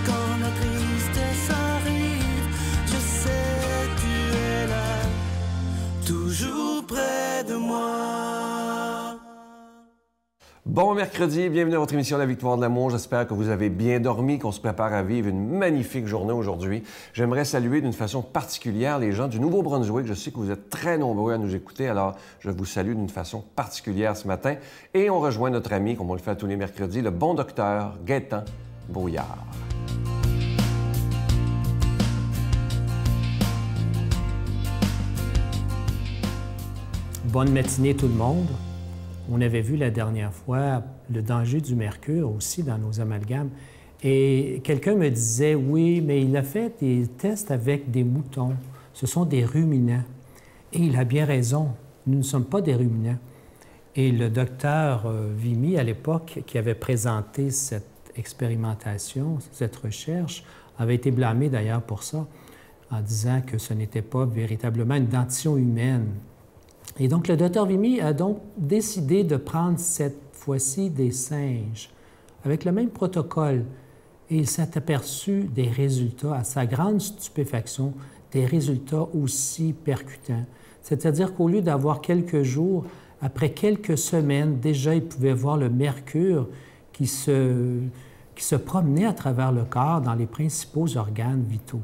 Quand la tristesse arrive, je sais tu es là, toujours près de moi. Bon mercredi, bienvenue à votre émission La Victoire de l'amour. J'espère que vous avez bien dormi, qu'on se prépare à vivre une magnifique journée aujourd'hui. J'aimerais saluer d'une façon particulière les gens du Nouveau-Brunswick. Je sais que vous êtes très nombreux à nous écouter, alors je vous salue d'une façon particulière ce matin. Et on rejoint notre ami, comme on le fait tous les mercredis, le bon docteur Gaétan Brouillard. Bonne matinée tout le monde. On avait vu la dernière fois le danger du mercure aussi dans nos amalgames. Et quelqu'un me disait, oui, mais il a fait des tests avec des moutons. Ce sont des ruminants. Et il a bien raison. Nous ne sommes pas des ruminants. Et le docteur Vimy, à l'époque, qui avait présenté cette expérimentation, cette recherche, avait été blâmé d'ailleurs pour ça, en disant que ce n'était pas véritablement une dentition humaine. Et donc, le docteur Vimy a donc décidé de prendre cette fois-ci des singes avec le même protocole. Et il s'est aperçu des résultats, à sa grande stupéfaction, des résultats aussi percutants. C'est-à-dire qu'au lieu d'avoir quelques jours, après quelques semaines, déjà, il pouvait voir le mercure qui se promenait à travers le corps dans les principaux organes vitaux.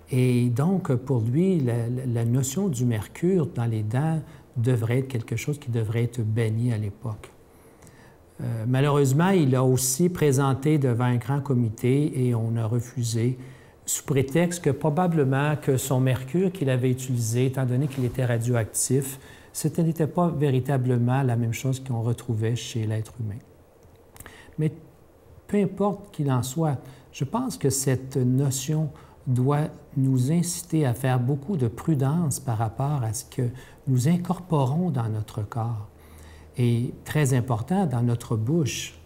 Et donc, pour lui, la notion du mercure dans les dents devrait être quelque chose qui devrait être banni à l'époque. Malheureusement, il a aussi présenté devant un grand comité et on a refusé, sous prétexte que probablement que son mercure qu'il avait utilisé, étant donné qu'il était radioactif, ce n'était pas véritablement la même chose qu'on retrouvait chez l'être humain. Mais peu importe qu'il en soit, je pense que cette notion doit nous inciter à faire beaucoup de prudence par rapport à ce que nous incorporons dans notre corps. Et très important, dans notre bouche,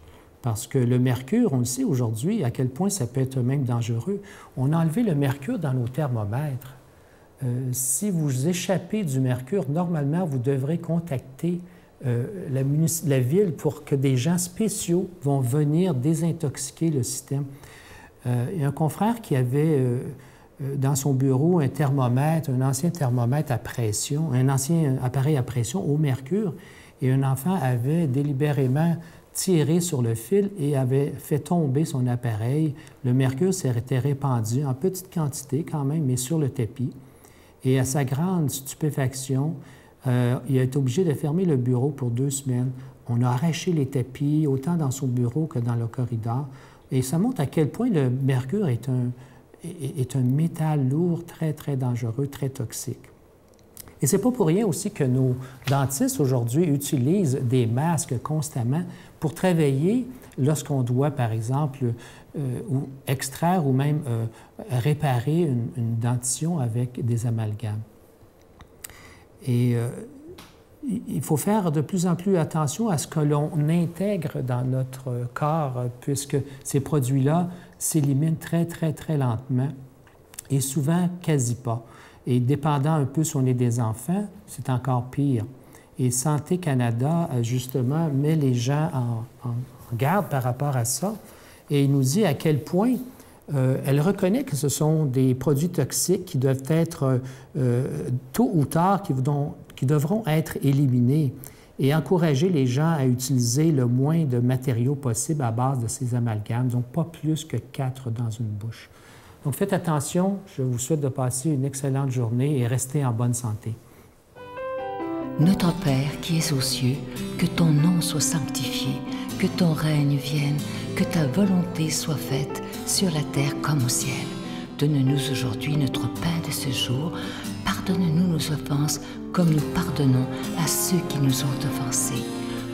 parce que le mercure, on le sait aujourd'hui, à quel point ça peut être même dangereux. On a enlevé le mercure dans nos thermomètres. Si vous échappez du mercure, normalement, vous devrez contacter la ville pour que des gens spéciaux vont venir désintoxiquer le système. Il y a un confrère qui avait dans son bureau un thermomètre, un ancien thermomètre à pression, un ancien appareil à pression au mercure, et un enfant avait délibérément tiré sur le fil et avait fait tomber son appareil. Le mercure s'était répandu en petite quantité quand même, mais sur le tapis. Et à sa grande stupéfaction, il a été obligé de fermer le bureau pour 2 semaines. On a arraché les tapis, autant dans son bureau que dans le corridor. Et ça montre à quel point le mercure est un métal lourd, très, très dangereux, très toxique. Et c'est pas pour rien aussi que nos dentistes aujourd'hui utilisent des masques constamment pour travailler lorsqu'on doit, par exemple, ou extraire ou même réparer une dentition avec des amalgames. Et il faut faire de plus en plus attention à ce que l'on intègre dans notre corps, puisque ces produits-là s'éliminent très, très, très lentement et souvent quasi pas. Et dépendant un peu si on est des enfants, c'est encore pire. Et Santé Canada, justement, met les gens en garde par rapport à ça et il nous dit à quel point elle reconnaît que ce sont des produits toxiques qui doivent être, tôt ou tard, qui devront être éliminés et encourager les gens à utiliser le moins de matériaux possible à base de ces amalgames, donc pas plus que 4 dans une bouche. Donc faites attention, je vous souhaite de passer une excellente journée et restez en bonne santé. Notre Père qui es aux cieux, que ton nom soit sanctifié, que ton règne vienne, que ta volonté soit faite sur la terre comme au ciel. Donne-nous aujourd'hui notre pain de ce jour. Pardonne-nous nos offenses comme nous pardonnons à ceux qui nous ont offensés.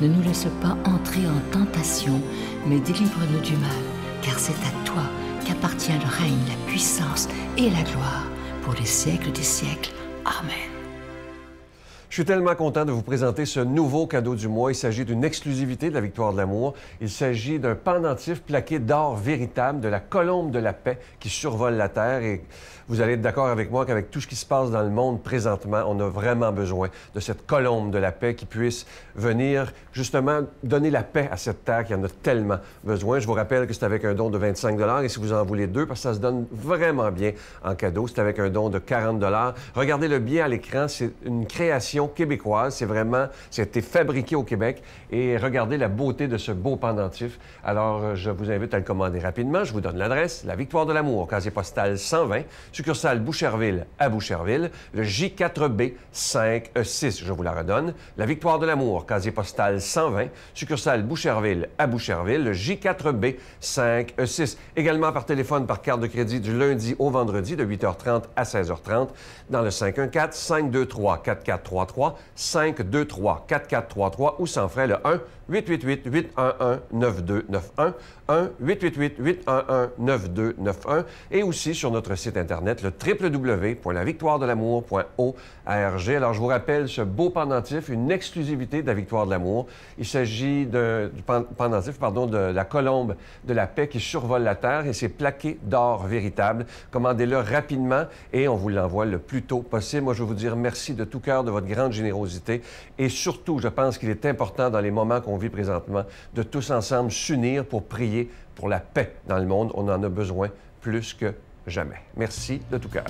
Ne nous laisse pas entrer en tentation, mais délivre-nous du mal, car c'est à toi qu'appartient le règne, la puissance et la gloire pour les siècles des siècles. Amen. Je Je suis tellement content de vous présenter ce nouveau cadeau du mois. Il s'agit d'une exclusivité de la Victoire de l'amour. Il s'agit d'un pendentif plaqué d'or véritable de la colombe de la paix qui survole la Terre. Et vous allez être d'accord avec moi qu'avec tout ce qui se passe dans le monde présentement, on a vraiment besoin de cette colombe de la paix qui puisse venir justement donner la paix à cette Terre qui en a tellement besoin. Je vous rappelle que c'est avec un don de 25 $ et si vous en voulez deux, parce que ça se donne vraiment bien en cadeau, c'est avec un don de 40 $. Regardez-le bien à l'écran, c'est une création québécoise. C'est vraiment, ça a été fabriqué au Québec. Et regardez la beauté de ce beau pendentif. Alors, je vous invite à le commander rapidement. Je vous donne l'adresse. La Victoire de l'amour, casier postal 120, succursale Boucherville à Boucherville, le J4B 5E6. Je vous la redonne. La Victoire de l'amour, casier postal 120, succursale Boucherville à Boucherville, le J4B 5E6. Également par téléphone, par carte de crédit du lundi au vendredi de 8h30 à 16h30 dans le 514-523-4433, 523-4433 ou sans frais le 1-888-811-9291, 1-888-811-9291 et aussi sur notre site Internet, le www.lavictoiredelamour.org. Alors, je vous rappelle ce beau pendentif, une exclusivité de la Victoire de l'amour. Il s'agit du pendentif, de la colombe de la paix qui survole la Terre et c'est plaqué d'or véritable. Commandez-le rapidement et on vous l'envoie le plus tôt possible. Moi, je veux vous dire merci de tout cœur de votre grande générosité et surtout, je pense qu'il est important dans les moments qu'on vit présentement de tous ensemble s'unir pour prier pour la paix dans le monde. On en a besoin plus que jamais. Merci de tout cœur.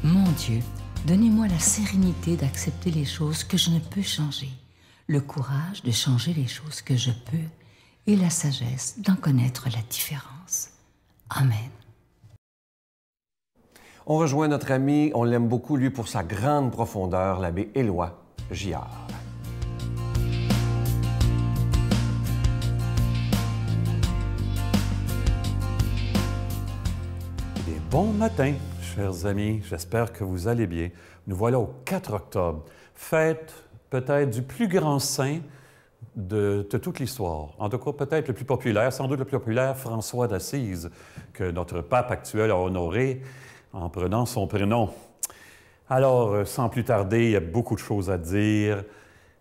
Mon Dieu, donnez-moi la sérénité d'accepter les choses que je ne peux changer, le courage de changer les choses que je peux et la sagesse d'en connaître la différence. Amen. On rejoint notre ami, on l'aime beaucoup, lui, pour sa grande profondeur, l'abbé Éloi Giard. Et bon matin, chers amis, j'espère que vous allez bien. Nous voilà au 4 octobre, fête peut-être du plus grand saint de toute l'histoire. En tout cas, peut-être le plus populaire, sans doute le plus populaire, François d'Assise, que notre pape actuel a honoré en prenant son prénom. Alors, sans plus tarder, il y a beaucoup de choses à dire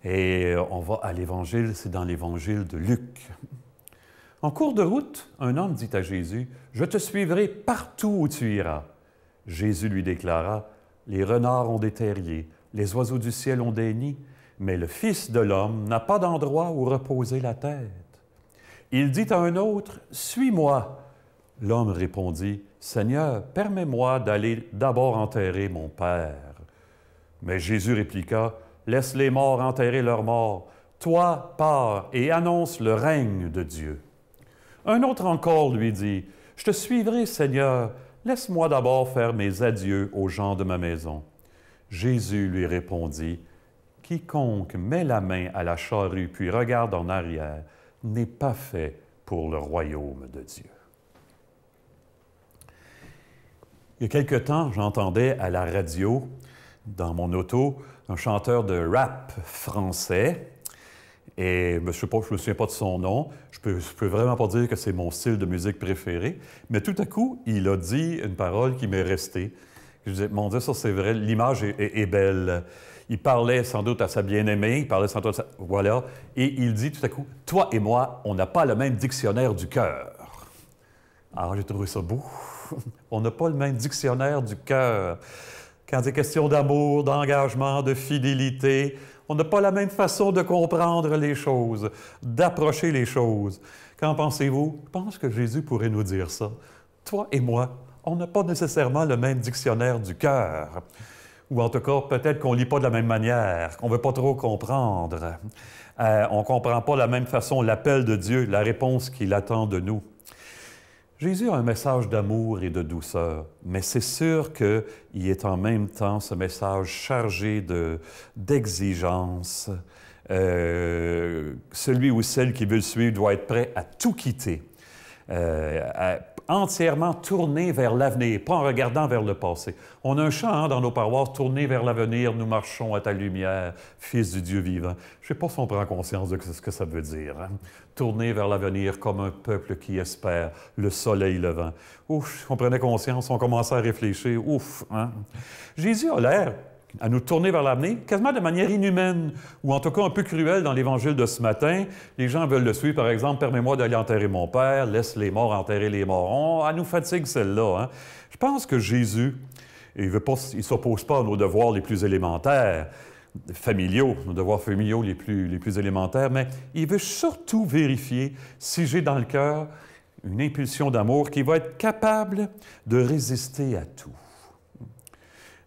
et on va à l'Évangile, c'est dans l'Évangile de Luc. En cours de route, un homme dit à Jésus, « Je te suivrai partout où tu iras. » Jésus lui déclara, « Les renards ont des terriers, les oiseaux du ciel ont des nids, mais le Fils de l'homme n'a pas d'endroit où reposer la tête. » Il dit à un autre, « Suis-moi. » L'homme répondit, « Seigneur, permets-moi d'aller d'abord enterrer mon Père. » Mais Jésus répliqua, « Laisse les morts enterrer leurs morts. Toi, pars et annonce le règne de Dieu. » Un autre encore lui dit, « Je te suivrai, Seigneur. Laisse-moi d'abord faire mes adieux aux gens de ma maison. » Jésus lui répondit, « Quiconque met la main à la charrue puis regarde en arrière n'est pas fait pour le royaume de Dieu. » Il y a quelque temps, j'entendais à la radio, dans mon auto, un chanteur de rap français. Et je ne me souviens pas de son nom. Je peux vraiment pas dire que c'est mon style de musique préféré. Mais tout à coup, il a dit une parole qui m'est restée. Je disais, mon Dieu, ça c'est vrai, l'image est belle. Il parlait sans doute à sa bien-aimée, il parlait sans doute à sa... Voilà. Et il dit tout à coup, « Toi et moi, on n'a pas le même dictionnaire du cœur. » Alors, j'ai trouvé ça beau. On n'a pas le même dictionnaire du cœur. Quand il est question d'amour, d'engagement, de fidélité, on n'a pas la même façon de comprendre les choses, d'approcher les choses. Qu'en pensez-vous? Je pense que Jésus pourrait nous dire ça. Toi et moi, on n'a pas nécessairement le même dictionnaire du cœur. Ou en tout cas, peut-être qu'on ne lit pas de la même manière, qu'on ne veut pas trop comprendre. On ne comprend pas de la même façon l'appel de Dieu, la réponse qu'il attend de nous. Jésus a un message d'amour et de douceur, mais c'est sûr qu'il est en même temps ce message chargé d'exigence. Celui ou celle qui veut le suivre doit être prêt à tout quitter, entièrement tourné vers l'avenir, pas en regardant vers le passé. On a un chant dans nos paroisses, « Tournés vers l'avenir, nous marchons à ta lumière, Fils du Dieu vivant ». Je ne sais pas si on prend conscience de ce que ça veut dire. Hein? Tourner vers l'avenir comme un peuple qui espère le soleil levant. Ouf, on prenait conscience, on commençait à réfléchir. Ouf! Hein? Jésus a l'air à nous tourner vers l'avenir, quasiment de manière inhumaine, ou en tout cas un peu cruelle dans l'Évangile de ce matin. Les gens veulent le suivre, par exemple, « Permets-moi d'aller enterrer mon Père, laisse les morts enterrer les morts. » Elle nous fatigue celle-là. Hein? Je pense que Jésus, il ne s'oppose pas à nos devoirs les plus élémentaires, familiaux, nos devoirs familiaux les plus élémentaires, mais il veut surtout vérifier si j'ai dans le cœur une impulsion d'amour qui va être capable de résister à tout.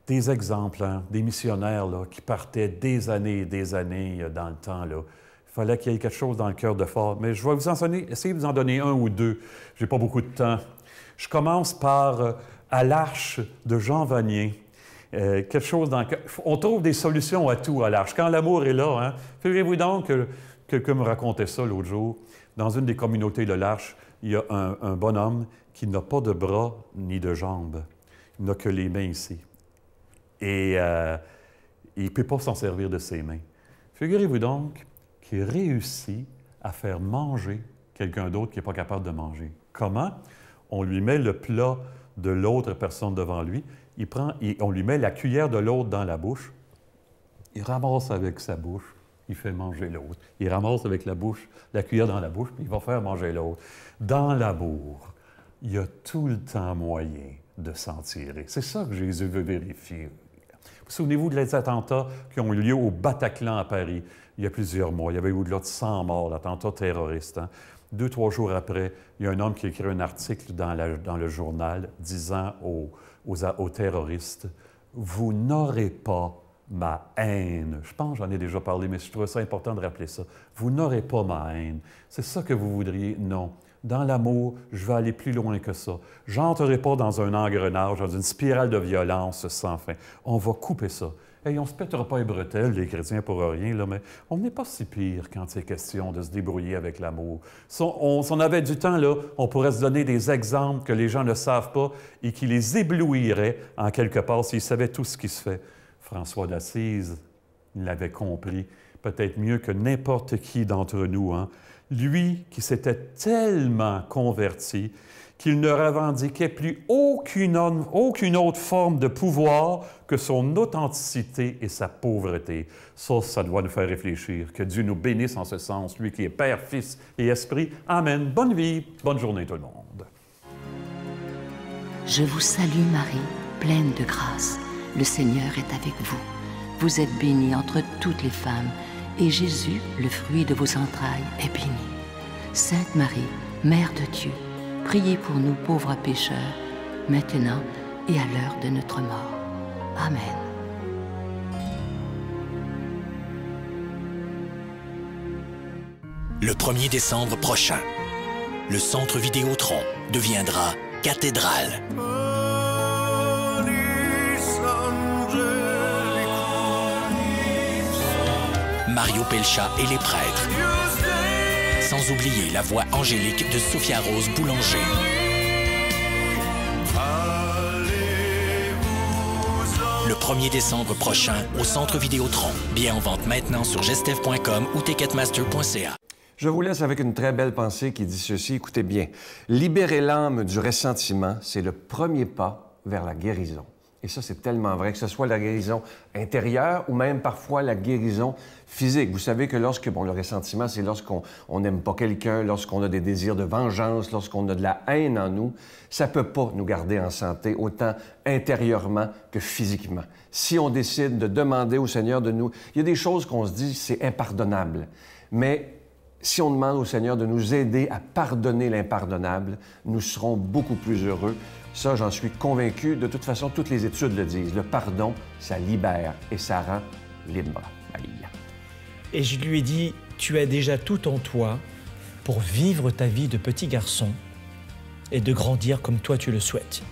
Des exemples, hein, des missionnaires là, qui partaient des années et des années dans le temps. Là. Il fallait qu'il y ait quelque chose dans le cœur de fort. Mais je vais essayer de vous en donner un ou deux. Je n'ai pas beaucoup de temps. Je commence par À l'Arche de Jean Vanier. Quelque chose dans le cœur. On trouve des solutions à tout à l'Arche. Quand l'amour est là, hein, figurez-vous donc que quelqu'un me racontait ça l'autre jour. Dans une des communautés de l'Arche, il y a un bonhomme qui n'a pas de bras ni de jambes. Il n'a que les mains ici. Et il ne peut pas s'en servir de ses mains. Figurez-vous donc qu'il réussit à faire manger quelqu'un d'autre qui n'est pas capable de manger. Comment? On lui met le plat de l'autre personne devant lui, on lui met la cuillère de l'autre dans la bouche, il ramasse avec sa bouche, il fait manger l'autre. Il ramasse avec la bouche, la cuillère dans la bouche, puis il va faire manger l'autre. Dans l'amour, il y a tout le temps moyen de s'en tirer. C'est ça que Jésus veut vérifier. Souvenez-vous des attentats qui ont eu lieu au Bataclan à Paris il y a plusieurs mois. Il y avait au-delà de 100 morts, l'attentat terroriste. Hein? 2-3 jours après, il y a un homme qui a écrit un article dans le journal disant aux terroristes « Vous n'aurez pas ma haine. » Je pense que j'en ai déjà parlé, mais je trouve ça important de rappeler ça. « Vous n'aurez pas ma haine. » C'est ça que vous voudriez? Non. Dans l'amour, je vais aller plus loin que ça. Je n'entrerai pas dans un engrenage, dans une spirale de violence sans fin. On va couper ça. Hey, on ne se pètera pas les bretelles, les chrétiens, pour rien, là, mais on n'est pas si pire quand c'est question de se débrouiller avec l'amour. Si on avait du temps, là, on pourrait se donner des exemples que les gens ne savent pas et qui les éblouiraient en quelque part s'ils savaient tout ce qui se fait. François d'Assise, il l'avait compris, peut-être mieux que n'importe qui d'entre nous, hein? Lui qui s'était tellement converti qu'il ne revendiquait plus aucune autre forme de pouvoir que son authenticité et sa pauvreté. Ça doit nous faire réfléchir. Que Dieu nous bénisse en ce sens, lui qui est Père, Fils et Esprit. Amen. Bonne vie, bonne journée tout le monde. Je vous salue Marie, pleine de grâce. Le Seigneur est avec vous. Vous êtes bénie entre toutes les femmes, et Jésus, le fruit de vos entrailles, est béni. Sainte Marie, Mère de Dieu, priez pour nous pauvres pécheurs, maintenant et à l'heure de notre mort. Amen. Le 1er décembre prochain, le centre Vidéotron deviendra cathédrale. Mario Pelcha et les prêtres. Sans oublier la voix angélique de Sophia Rose Boulanger. Le 1er décembre prochain au Centre Vidéotron. Billets en vente maintenant sur gestev.com ou ticketmaster.ca. Je vous laisse avec une très belle pensée qui dit ceci, écoutez bien. Libérer l'âme du ressentiment, c'est le premier pas vers la guérison. Et ça, c'est tellement vrai, que ce soit la guérison intérieure ou même parfois la guérison physique. Vous savez que le ressentiment, c'est lorsqu'on n'aime pas quelqu'un, lorsqu'on a des désirs de vengeance, lorsqu'on a de la haine en nous. Ça ne peut pas nous garder en santé, autant intérieurement que physiquement. Si on décide de demander au Seigneur de nous... Il y a des choses qu'on se dit, c'est impardonnable. Mais si on demande au Seigneur de nous aider à pardonner l'impardonnable, nous serons beaucoup plus heureux. Ça, j'en suis convaincu. De toute façon, toutes les études le disent. Le pardon, ça libère et ça rend libre. Aïe. Et je lui ai dit, tu as déjà tout en toi pour vivre ta vie de petit garçon et de grandir comme toi tu le souhaites.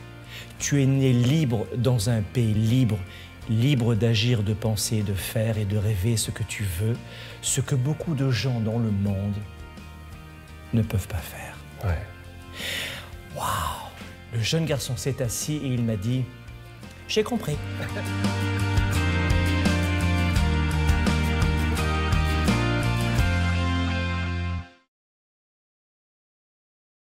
Tu es né libre dans un pays libre, libre d'agir, de penser, de faire et de rêver ce que tu veux, ce que beaucoup de gens dans le monde ne peuvent pas faire. Ouais. Waouh! Le jeune garçon s'est assis et il m'a dit « J'ai compris ».